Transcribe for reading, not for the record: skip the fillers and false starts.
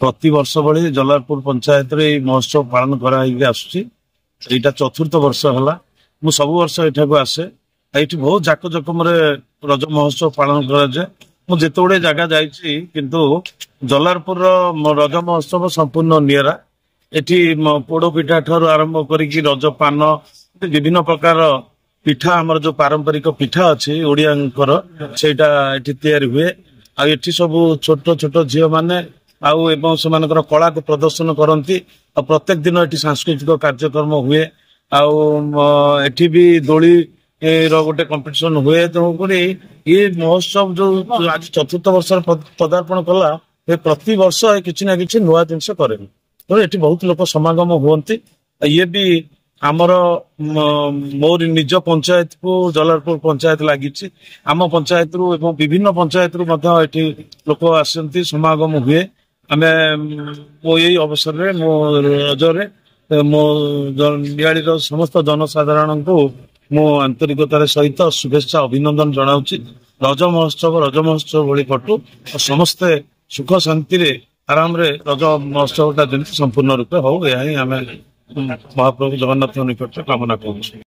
प्रति वर्ष भली जलालपुर पंचायत रे महोत्सव पालन कराई आसुची। एटा चतुर्थ वर्ष हला। मु सब वर्ष एठाको आसे। एठी बहुत जाक जकमरे रज महोत्सव पालन करा जाय। मु जेतोडे जगह जाईची किंतु जलालपुर रज महोत्सव संपूर्ण नियरा। एठी पोड़ पिठा ठारू आरंभ करिकी रज पान विभिन्न प्रकार पिठा हमर जो पारंपरिक पिठा अछि ओडियांकर सेटा एठी तयार हुए। आ एठी सब छोट छोट झियो माने आउ एवं सेमानकर कला को प्रदर्शन करती। आ प्रत्येक दिन एठी सांस्कृतिक कार्यक्रम हुए। आउ एठी भी दोली रो गोटे कंपटीशन हुए। तेणुक ये महोत्सव जो आज चतुर्थ वर्ष पदार्पण कला प्रति वर्ष किसी ना कि नुआ जिनस करे। तो एठी बहुत लोक समागम हुए। ये भी आमर मोर निज पंचायत को जलालपुर पंचायत लगी आम पंचायत रु एवं विभिन्न पंचायत रु लोक आसती समागम हुए। आम मो यही अवसर में मो रजरे मो नियाड़ी समस्त जनसाधारण को मो आंतरिकतार सहित शुभेच्छा अभिनंदन जनाऊँच। रज महोत्सव भली कटु और समस्ते सुख शांति आराम रे रज महोत्सव टा संपूर्ण रूपे हो। यही आम महाप्रभु जगन्नाथ निकट कामना करूँ।